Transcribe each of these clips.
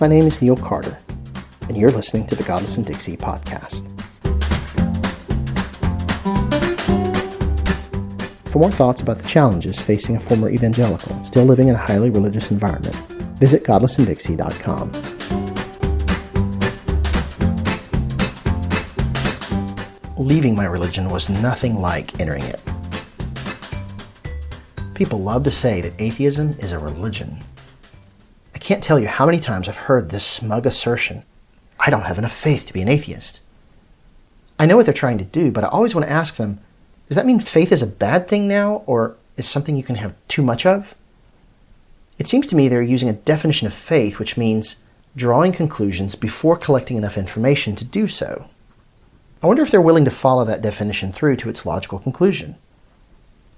My name is Neil Carter, and you're listening to the Godless and Dixie podcast. For more thoughts about the challenges facing a former evangelical still living in a highly religious environment, visit godlessanddixie.com. Leaving my religion was nothing like entering it. People love to say that atheism is a religion. I can't tell you how many times I've heard this smug assertion, I don't have enough faith to be an atheist. I know what they're trying to do, but I always want to ask them, does that mean faith is a bad thing now, or is something you can have too much of? It seems to me they're using a definition of faith which means drawing conclusions before collecting enough information to do so. I wonder if they're willing to follow that definition through to its logical conclusion.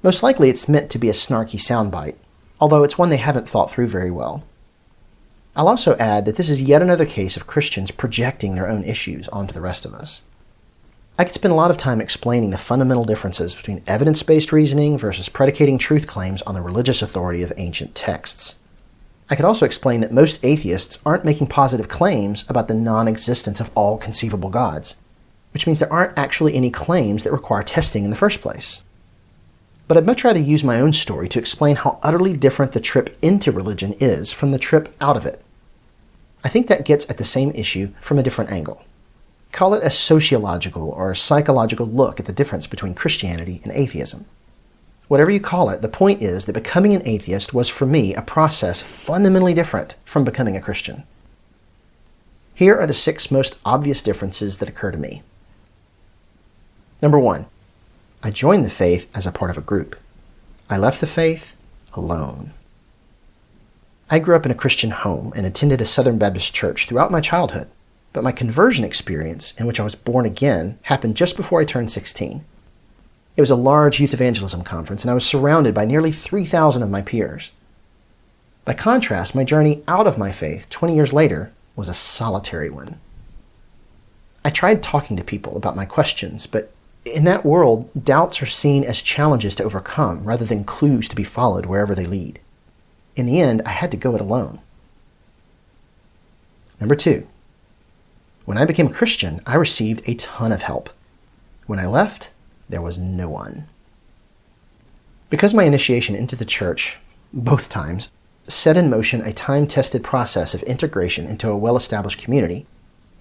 Most likely it's meant to be a snarky soundbite, although it's one they haven't thought through very well. I'll also add that this is yet another case of Christians projecting their own issues onto the rest of us. I could spend a lot of time explaining the fundamental differences between evidence-based reasoning versus predicating truth claims on the religious authority of ancient texts. I could also explain that most atheists aren't making positive claims about the non-existence of all conceivable gods, which means there aren't actually any claims that require testing in the first place. But I'd much rather use my own story to explain how utterly different the trip into religion is from the trip out of it. I think that gets at the same issue from a different angle. Call it a sociological or psychological look at the difference between Christianity and atheism. Whatever you call it, the point is that becoming an atheist was for me a process fundamentally different from becoming a Christian. Here are the 6 most obvious differences that occur to me. Number 1, I joined the faith as a part of a group. I left the faith alone. I grew up in a Christian home and attended a Southern Baptist church throughout my childhood, but my conversion experience, in which I was born again, happened just before I turned 16. It was a large youth evangelism conference, and I was surrounded by nearly 3,000 of my peers. By contrast, my journey out of my faith 20 years later was a solitary one. I tried talking to people about my questions, but in that world, doubts are seen as challenges to overcome rather than clues to be followed wherever they lead. In the end, I had to go it alone. Number 2, when I became a Christian, I received a ton of help. When I left, there was no one. Because my initiation into the church, both times, set in motion a time-tested process of integration into a well-established community,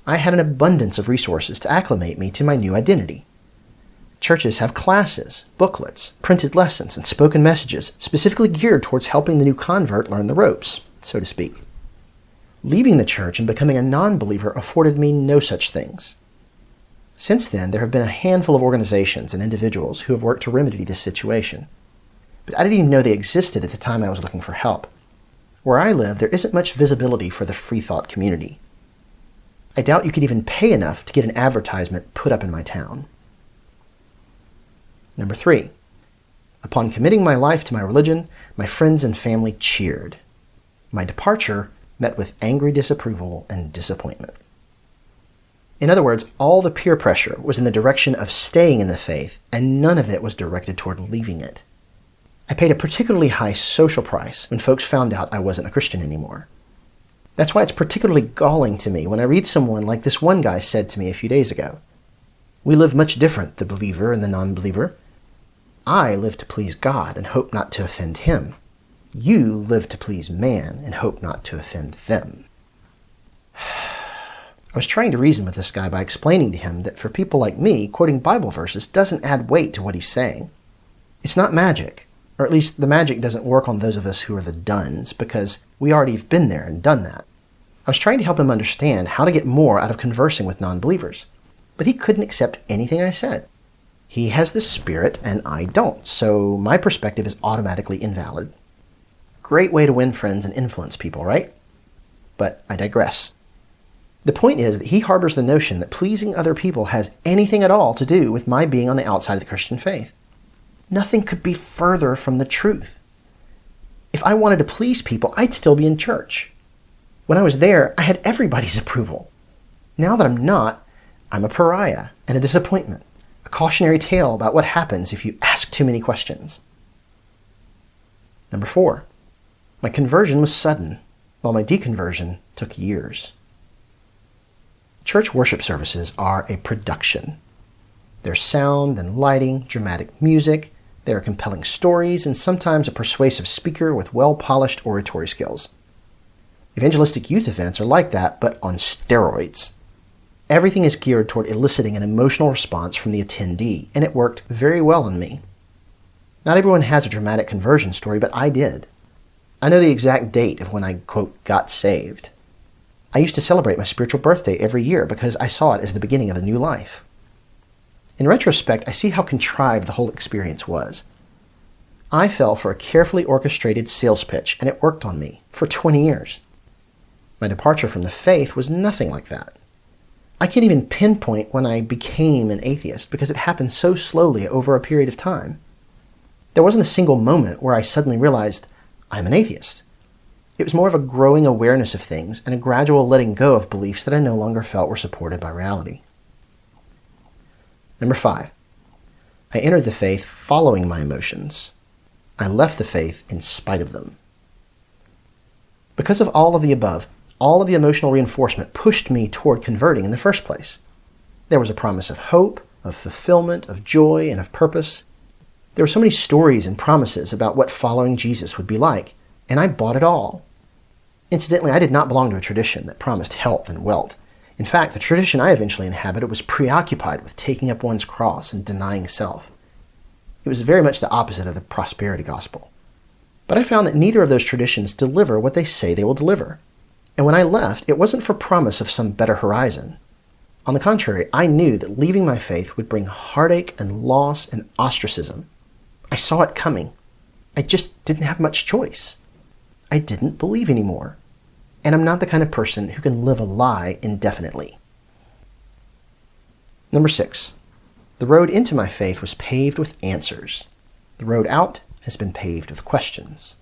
I had an abundance of resources to acclimate me to my new identity. Churches have classes, booklets, printed lessons, and spoken messages specifically geared towards helping the new convert learn the ropes, so to speak. Leaving the church and becoming a non-believer afforded me no such things. Since then, there have been a handful of organizations and individuals who have worked to remedy this situation. But I didn't even know they existed at the time I was looking for help. Where I live, there isn't much visibility for the free thought community. I doubt you could even pay enough to get an advertisement put up in my town. Number 3, upon committing my life to my religion, my friends and family cheered. My departure met with angry disapproval and disappointment. In other words, all the peer pressure was in the direction of staying in the faith, and none of it was directed toward leaving it. I paid a particularly high social price when folks found out I wasn't a Christian anymore. That's why it's particularly galling to me when I read someone like this one guy said to me a few days ago. We live much different, the believer and the non-believer. I live to please God and hope not to offend him. You live to please man and hope not to offend them. I was trying to reason with this guy by explaining to him that for people like me, quoting Bible verses doesn't add weight to what he's saying. It's not magic, or at least the magic doesn't work on those of us who are the dones, because we already have been there and done that. I was trying to help him understand how to get more out of conversing with non-believers, but he couldn't accept anything I said. He has the Spirit and I don't, so my perspective is automatically invalid. Great way to win friends and influence people, right? But I digress. The point is that he harbors the notion that pleasing other people has anything at all to do with my being on the outside of the Christian faith. Nothing could be further from the truth. If I wanted to please people, I'd still be in church. When I was there, I had everybody's approval. Now that I'm not, I'm a pariah and a disappointment. A cautionary tale about what happens if you ask too many questions. Number 4, my conversion was sudden. while my deconversion took years. Church worship services are a production. There's sound and lighting, dramatic music, there are compelling stories, and sometimes a persuasive speaker with well-polished oratory skills. Evangelistic youth events are like that, but on steroids. Everything is geared toward eliciting an emotional response from the attendee, and it worked very well on me. Not everyone has a dramatic conversion story, but I did. I know the exact date of when I, quote, got saved. I used to celebrate my spiritual birthday every year because I saw it as the beginning of a new life. In retrospect, I see how contrived the whole experience was. I fell for a carefully orchestrated sales pitch, and it worked on me for 20 years. My departure from the faith was nothing like that. I can't even pinpoint when I became an atheist because it happened so slowly over a period of time. There wasn't a single moment where I suddenly realized I'm an atheist. It was more of a growing awareness of things and a gradual letting go of beliefs that I no longer felt were supported by reality. Number 5. I entered the faith following my emotions. I left the faith in spite of them. Because of all of the above, all of the emotional reinforcement pushed me toward converting in the first place. There was a promise of hope, of fulfillment, of joy, and of purpose. There were so many stories and promises about what following Jesus would be like, and I bought it all. Incidentally, I did not belong to a tradition that promised health and wealth. In fact, the tradition I eventually inhabited was preoccupied with taking up one's cross and denying self. It was very much the opposite of the prosperity gospel. But I found that neither of those traditions deliver what they say they will deliver. And when I left, it wasn't for promise of some better horizon. On the contrary, I knew that leaving my faith would bring heartache and loss and ostracism. I saw it coming. I just didn't have much choice. I didn't believe anymore. And I'm not the kind of person who can live a lie indefinitely. Number 6. The road into my faith was paved with answers. The road out has been paved with questions.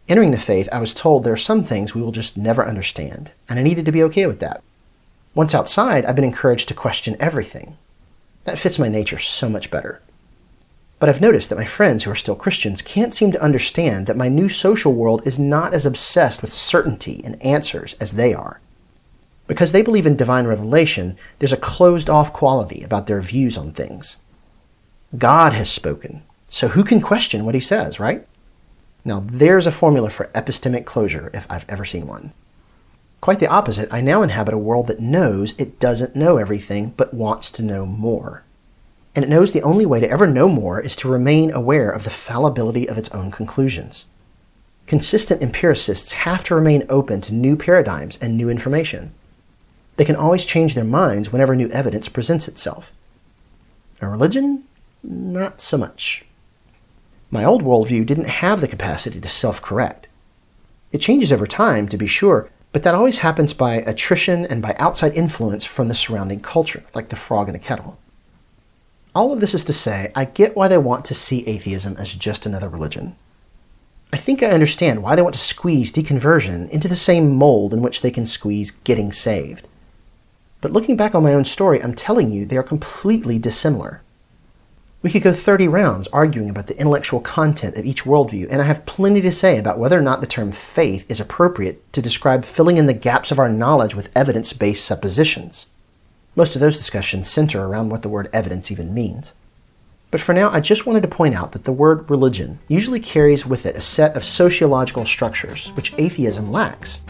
Entering the faith, I was told there are some things we will just never understand, and I needed to be okay with that. Once outside, I've been encouraged to question everything. That fits my nature so much better. But I've noticed that my friends who are still Christians can't seem to understand that my new social world is not as obsessed with certainty and answers as they are. Because they believe in divine revelation, there's a closed-off quality about their views on things. God has spoken, so who can question what he says, right? Now there's a formula for epistemic closure if I've ever seen one. Quite the opposite, I now inhabit a world that knows it doesn't know everything, but wants to know more. And it knows the only way to ever know more is to remain aware of the fallibility of its own conclusions. Consistent empiricists have to remain open to new paradigms and new information. They can always change their minds whenever new evidence presents itself. A religion? Not so much. My old worldview didn't have the capacity to self-correct. It changes over time, to be sure, but that always happens by attrition and by outside influence from the surrounding culture, like the frog in a kettle. All of this is to say, I get why they want to see atheism as just another religion. I think I understand why they want to squeeze deconversion into the same mold in which they can squeeze getting saved. But looking back on my own story, I'm telling you they are completely dissimilar. We could go 30 rounds arguing about the intellectual content of each worldview, and I have plenty to say about whether or not the term faith is appropriate to describe filling in the gaps of our knowledge with evidence-based suppositions. Most of those discussions center around what the word evidence even means. But for now, I just wanted to point out that the word religion usually carries with it a set of sociological structures, which atheism lacks.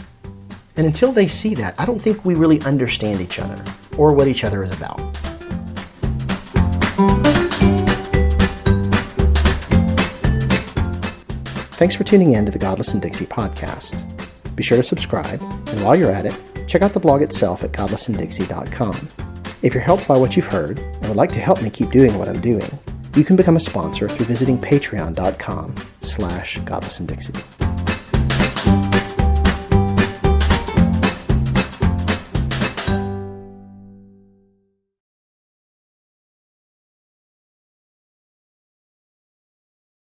And until they see that, I don't think we really understand each other, or what each other is about. Thanks for tuning in to the Godless and Dixie podcast. Be sure to subscribe, and while you're at it, check out the blog itself at godlessanddixie.com. If you're helped by what you've heard and would like to help me keep doing what I'm doing, you can become a sponsor through visiting patreon.com/godlessanddixie.